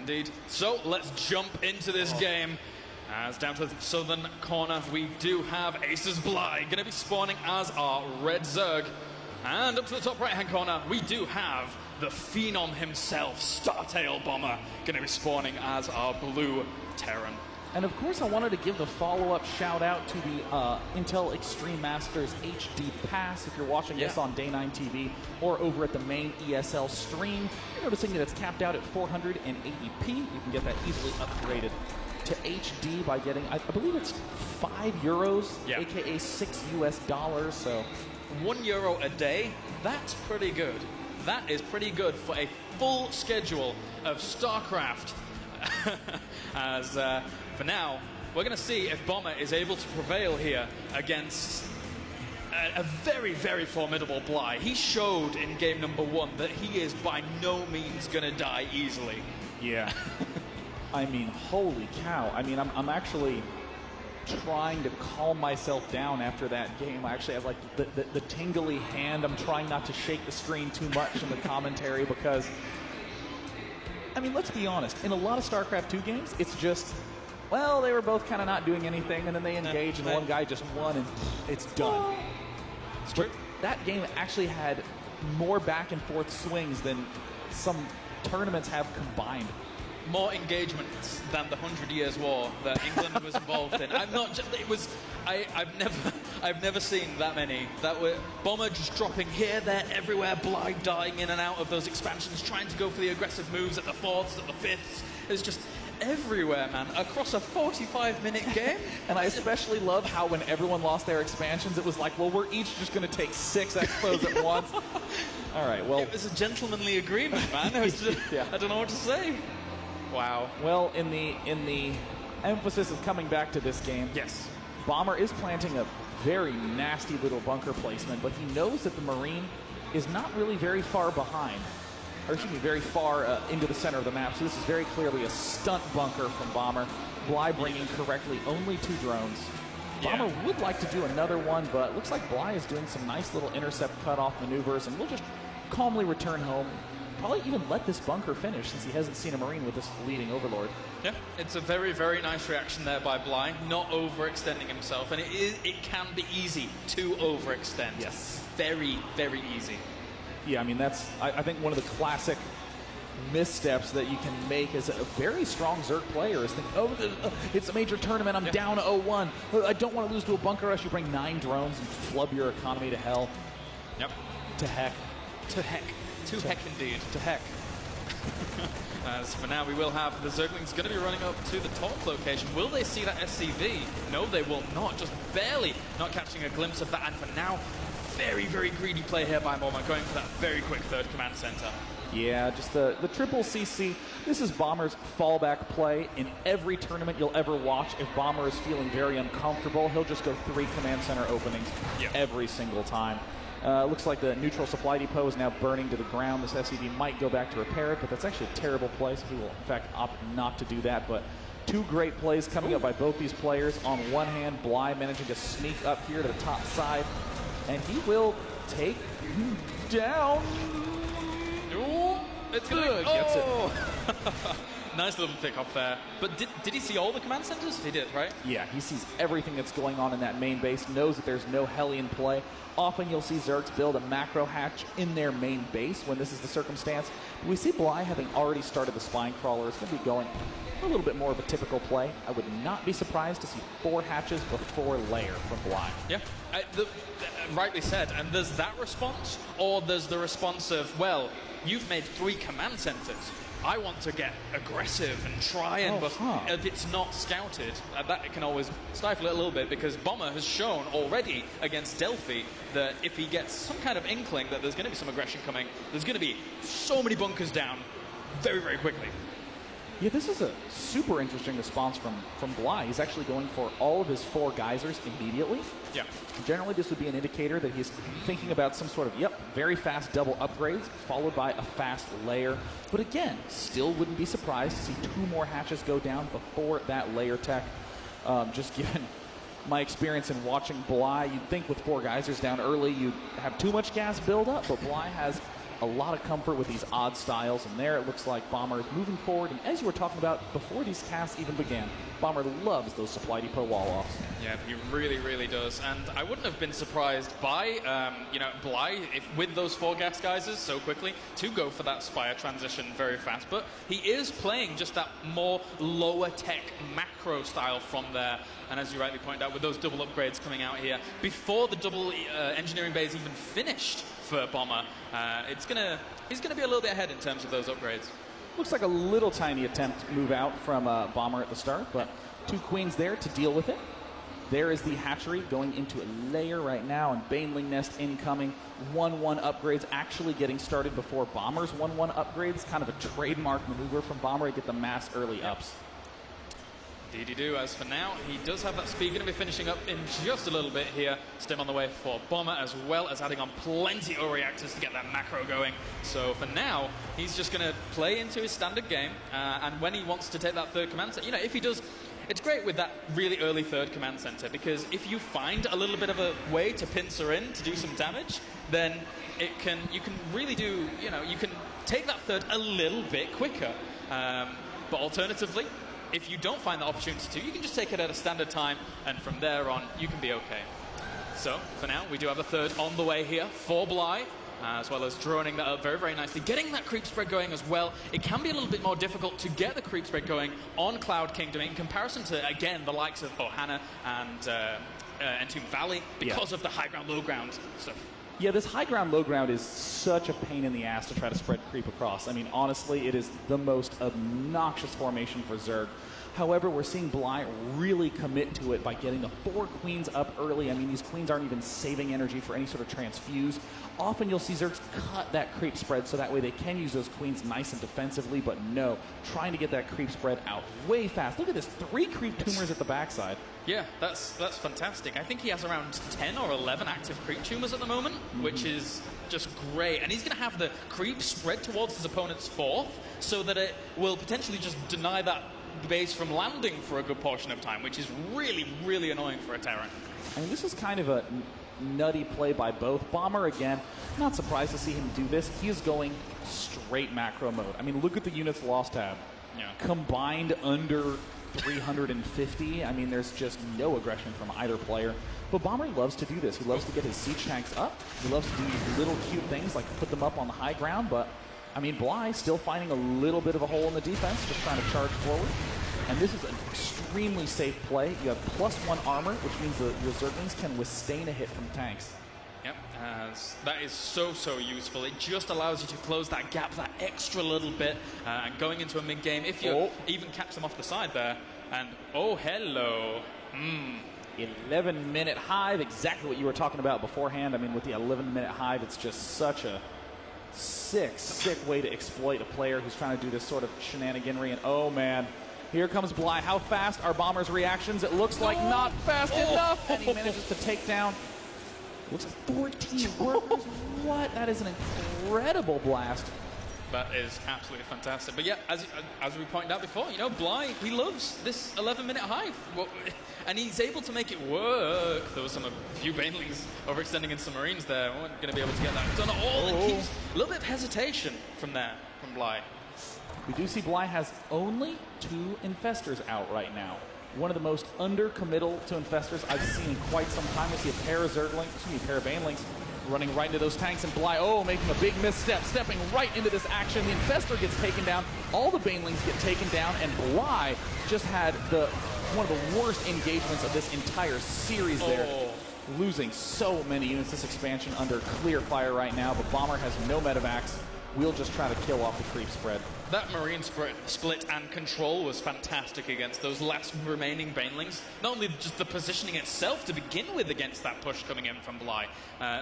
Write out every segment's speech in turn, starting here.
indeed. So let's jump into this game. As down to the southern corner, we do have Aces Bly going to be spawning as our red Zerg. And up to the top right-hand corner, we do have the Phenom himself, Startail Bomber, going to be spawning as our blue Terran. And of course, I wanted to give the follow-up shout-out to the Intel Extreme Masters HD Pass. If you're watching this on Day 9 TV or over at the main ESL stream, you're noticing that it's capped out at 480p. You can get that easily upgraded to HD by getting, I believe it's €5, aka $6 US. So €1 a day, that's pretty good. That is pretty good for a full schedule of StarCraft. As for now, we're going to see if Bomber is able to prevail here against a very, very formidable Bly. He showed in game number 1 that he is by no means going to die easily. Yeah. I mean, holy cow. I mean, I'm actually trying to calm myself down after that game. I actually have like the tingly hand. I'm trying not to shake the screen too much in the commentary because, I mean, let's be honest. In a lot of StarCraft 2 games, it's just, well, they were both kind of not doing anything, and then they engage, and one guy just won, and it's done. It's true. But that game actually had more back and forth swings than some tournaments have combined. More engagements than the 100 Years' War that England was involved in. I'm not. It was. I've never seen that many. That were Bomber just dropping here, there, everywhere. Bly dying in and out of those expansions, trying to go for the aggressive moves at the 4ths, at the 5ths. It's just everywhere, man. Across a 45-minute game. And I especially love how when everyone lost their expansions, it was like, well, we're each just going to take 6 expos at once. All right. Well, it was a gentlemanly agreement, man. It was just, I don't know what to say. Wow. Well, in the emphasis of coming back to this game, yes, Bomber is planting a very nasty little bunker placement, but he knows that the Marine is not really very far behind, or excuse me, very far into the center of the map. So this is very clearly a stunt bunker from Bomber. Bly bringing correctly only 2 drones. Bomber would like to do another one, but looks like Bly is doing some nice little intercept cutoff maneuvers, and we'll just calmly return home. Probably even let this bunker finish since he hasn't seen a Marine with this leading Overlord. Yeah, it's a very, very nice reaction there by Bly, not overextending himself. And it can be easy to overextend. Yes. Very, very easy. Yeah, I mean, that's, I think, one of the classic missteps that you can make as a very strong Zerg player is think, oh, it's a major tournament, I'm down 0-1. I don't want to lose to a bunker rush. You bring 9 drones and flub your economy to hell. Yep. To heck. To heck. To heck indeed. To heck. As for now, we will have the Zerglings going to be running up to the top location. Will they see that SCV? No, they will not. Just barely not catching a glimpse of that. And for now, very, very greedy play here by Bomber, going for that very quick 3rd command center. Yeah, just the triple CC. This is Bomber's fallback play. In every tournament you'll ever watch, if Bomber is feeling very uncomfortable, he'll just go 3 command center openings every single time. Looks like the neutral supply depot is now burning to the ground. This SCV might go back to repair it, but that's actually a terrible play, so he will, in fact, opt not to do that. But 2 great plays coming up by both these players. On one hand, Bly managing to sneak up here to the top side, and he will take down. Ooh, it's good. Gets it. Nice little pick off there. But did he see all the command centers? He did, right? Yeah, he sees everything that's going on in that main base, knows that there's no heli in play. Often you'll see Zergs build a macro hatch in their main base when this is the circumstance. But we see Bly having already started the spine crawler. It's going to be going a little bit more of a typical play. I would not be surprised to see 4 hatches before layer from Bly. Yeah, rightly said. And there's that response, or there's the response of, well, you've made 3 command centers. I want to get aggressive and try and if it's not scouted, that can always stifle it a little bit, because Bomber has shown already against Delphi that if he gets some kind of inkling that there's going to be some aggression coming, there's going to be so many bunkers down very, very quickly. Yeah, this is a super interesting response from Bly. He's actually going for all of his 4 geysers immediately. Yeah. Generally, this would be an indicator that he's thinking about some sort of, very fast double upgrades, followed by a fast layer. But again, still wouldn't be surprised to see 2 more hatches go down before that layer tech. Just given my experience in watching Bly, you'd think with 4 geysers down early, you'd have too much gas build up, but Bly has a lot of comfort with these odd styles, and there it looks like Bomber is moving forward. And as you were talking about before these casts even began, Bomber loves those supply depot wall-offs. Yeah, he really, really does. And I wouldn't have been surprised by, Bly, with those 4 gas geysers so quickly, to go for that Spire transition very fast. But he is playing just that more lower-tech macro style from there. And as you rightly pointed out, with those double upgrades coming out here, before the double engineering bay is even finished for Bomber, he's going to be a little bit ahead in terms of those upgrades. Looks like a little tiny attempt to move out from Bomber at the start, but 2 queens there to deal with it. There is the hatchery going into a layer right now, and Baneling Nest incoming. 1-1 upgrades actually getting started before Bomber's 1-1 upgrades. Kind of a trademark maneuver from Bomber to get the mass early ups. Indeed, do. As for now, he does have that speed. Going to be finishing up in just a little bit here. Stim on the way for Bomber, as well as adding on plenty of reactors to get that macro going. So for now, he's just going to play into his standard game. And when he wants to take that 3rd command center, if he does, it's great with that really early 3rd command center, because if you find a little bit of a way to pincer in to do some damage, then you can really do, you can take that 3rd a little bit quicker. But alternatively, if you don't find the opportunity to, you can just take it at a standard time, and from there on, you can be okay. So, for now, we do have a 3rd on the way here for Bly, as well as droning that up very, very nicely. Getting that creep spread going as well. It can be a little bit more difficult to get the creep spread going on Cloud Kingdom in comparison to, again, the likes of Ohana and Entomb Valley, because of the high ground, low ground stuff. Yeah, this high ground, low ground is such a pain in the ass to try to spread creep across. I mean, honestly, it is the most obnoxious formation for Zerg. However, we're seeing Bly really commit to it by getting the 4 queens up early. I mean, these queens aren't even saving energy for any sort of transfuse. Often you'll see Zergs cut that creep spread so that way they can use those queens nice and defensively, but no, trying to get that creep spread out way fast. Look at this, 3 creep tumors at the backside. Yeah, that's fantastic. I think he has around 10 or 11 active creep tumors at the moment, which is just great. And he's going to have the creep spread towards his opponent's 4th, so that it will potentially just deny that base from landing for a good portion of time, which is really, really annoying for a Terran. I mean, this is kind of a nutty play by both. Bomber, again, not surprised to see him do this. He is going straight macro mode. I mean, look at the units lost tab. Yeah. Combined under 350. I mean, there's just no aggression from either player. But Bomber loves to do this. He loves to get his siege tanks up. He loves to do these little cute things like put them up on the high ground. But, I mean, Bly still finding a little bit of a hole in the defense, just trying to charge forward. And this is an extremely safe play. You have +1 armor, which means the Zerglings can withstand a hit from tanks. Yep, that is so, so useful. It just allows you to close that gap that extra little bit, and going into a mid-game, if you even catch them off the side there, and oh, hello. 11-minute hive, exactly what you were talking about beforehand. I mean, with the 11-minute hive, it's just such a sick way to exploit a player who's trying to do this sort of shenaniganry. And oh, man. Here comes Bly. How fast are Bomber's reactions? It looks like not fast enough. And he manages to take down, looks like 14 workers. What? That is an incredible blast. That is absolutely fantastic. But yeah, as we pointed out before, Bly, he loves this 11-minute hive. And he's able to make it work. There was a few Banelings overextending in some Marines there. We weren't going to be able to get that done at all. And keeps a little bit of hesitation from Bly. We do see Bly has only 2 Infestors out right now. One of the most under-committal to Infestors I've seen in quite some time. We see a pair of pair of Banelings running right into those tanks, and Bly, making a big misstep, stepping right into this action. The Infestor gets taken down. All the Banelings get taken down, and Bly just had one of the worst engagements of this entire series there. Losing so many units this expansion under clear fire right now, but Bomber has no medevacs. We'll just try to kill off the creep spread. That Marine split and control was fantastic against those last remaining Banelings. Not only just the positioning itself to begin with against that push coming in from Bly.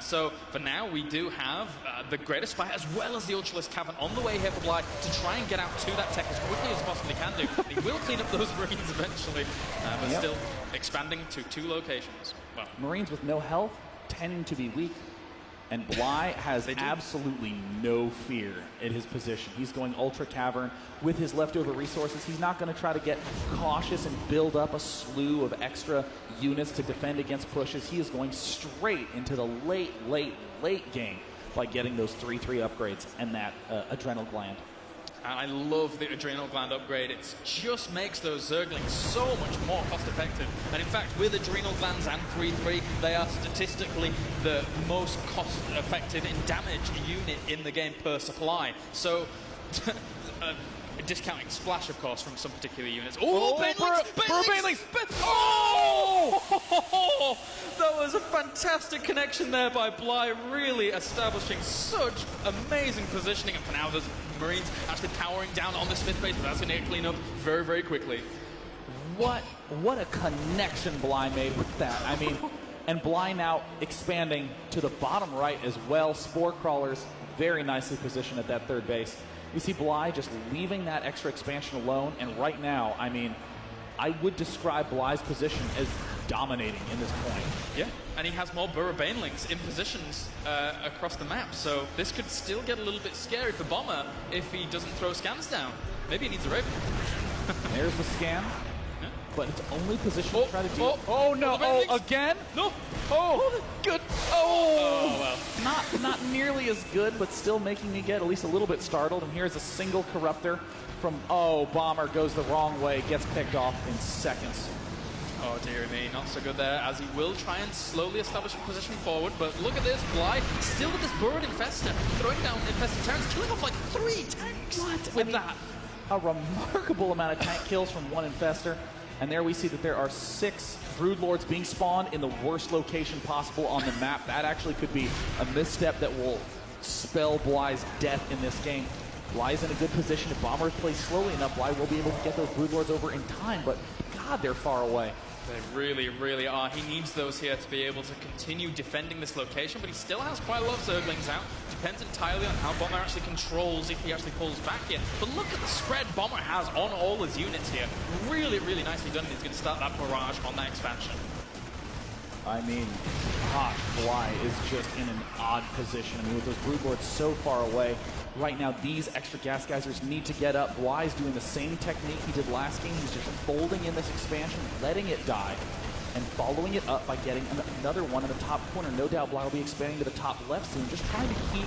So for now, we do have the Greatest Fire as well as the Ultralisk Cavern on the way here for Bly to try and get out to that tech as quickly as possibly can do. He will clean up those Marines eventually, but still expanding to 2 locations. Well, Marines with no health tend to be weak. And Bly has absolutely no fear in his position. He's going Ultra Cavern with his leftover resources. He's not going to try to get cautious and build up a slew of extra units to defend against pushes. He is going straight into the late game by getting those 3-3 upgrades and that adrenal gland. And I love the adrenal gland upgrade. It just makes those Zerglings so much more cost effective. And in fact, with adrenal glands and 3-3, they are statistically the most cost effective in damage unit in the game per supply. So, discounting Splash, of course, from some particular units. Oh, Banelings! Oh! That was a fantastic connection there by Bly, really establishing such amazing positioning. And for now, there's Marines actually powering down on the Smith base, but that's going to get cleaned up very, very quickly. What a connection Bly made with that. I mean, and Bly now expanding to the bottom right as well. Spore Crawlers very nicely positioned at that third base. We see Bly just leaving that extra expansion alone, and right now, I mean, I would describe Bly's position as dominating in this point. Yeah, and he has more Burrow Banelings in positions across the map, so this could still get a little bit scary for Bomber if he doesn't throw scans down. Maybe he needs a Raven. There's the scan, yeah. but it's only position to try to deal. Oh no! Oh, again? No! Oh, good. Oh, well. Not nearly as good, but still making me get at least a little bit startled. And here's a single Corruptor from, Bomber goes the wrong way, gets picked off in seconds. Oh dear me, not so good there, as he will try and slowly establish a position forward, but look at this, Bly, still with this Burrowed Infestor, throwing down Infested Terrans, killing off like 3 tanks with that. A remarkable amount of tank kills from one Infestor, and there we see that there are 6 Broodlords being spawned in the worst location possible on the map. That actually could be a misstep that will spell Bly's death in this game. Bly's in a good position. If Bomber plays slowly enough, Bly will be able to get those Broodlords over in time, but God, they're far away. They really, really are. He needs those here to be able to continue defending this location, but he still has quite a lot of Zerglings out. Depends entirely on how Bomber actually controls, if he actually pulls back here. But look at the spread Bomber has on all his units here. Really, really nicely done. He's going to start that barrage on that expansion. I mean, gosh, Bly is just in an odd position. I mean, with those Broodlords so far away, right now these extra gas geysers need to get up. Bly's doing the same technique he did last game. He's just folding in this expansion, letting it die, and following it up by getting another one in the top corner. No doubt Bly will be expanding to the top left soon, just trying to keep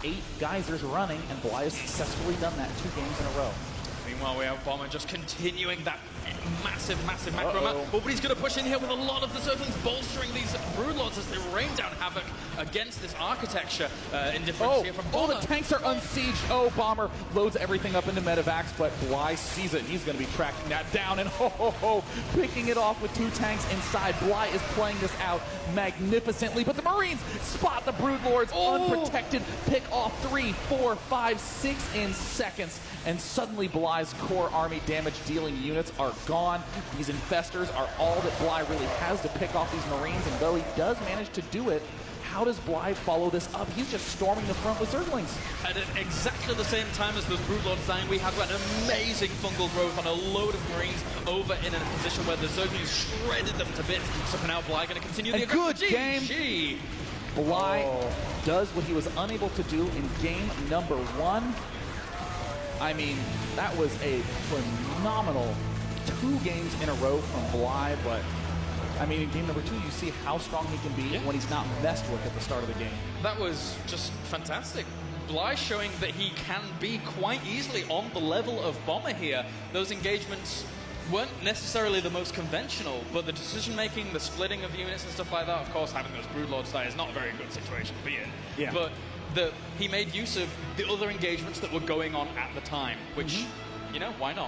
8 geysers running, and Bly has successfully done that 2 games in a row. Meanwhile, we have Bomber just continuing that massive macro map. Oh, but he's going to push in here with a lot of the Zerglings bolstering these Broodlords as they rain down havoc against this architecture in difference here from Bomber. The tanks are unsieged. Oh, Bomber loads everything up into Medivacs, but Bly sees it. He's going to be tracking that down and picking it off with 2 tanks inside. Bly is playing this out magnificently, but the Marines spot the Broodlords unprotected, pick off 3, 4, 5, 6 in seconds, and suddenly Bly's core army damage dealing units are gone. These Infestors are all that Bly really has to pick off these Marines, and though he does manage to do it, how does Bly follow this up? He's just storming the front with Zerglings. And at exactly the same time as those Broodlords dying, we have an amazing fungal growth on a load of Marines over in a position where the Zerglings shredded them to bits. So for now, Bly going to continue the good game. Bly does what he was unable to do in game number 1. I mean, that was a phenomenal 2 games in a row from Bly, but I mean, in game number 2, you see how strong he can be when he's not messed with at the start of the game. That was just fantastic. Bly showing that he can be quite easily on the level of Bomber here. Those engagements weren't necessarily the most conventional, but the decision-making, the splitting of the units and stuff like that, of course, having those Broodlords die is not a very good situation to be in. Yeah. But he made use of the other engagements that were going on at the time, which, you know, why not?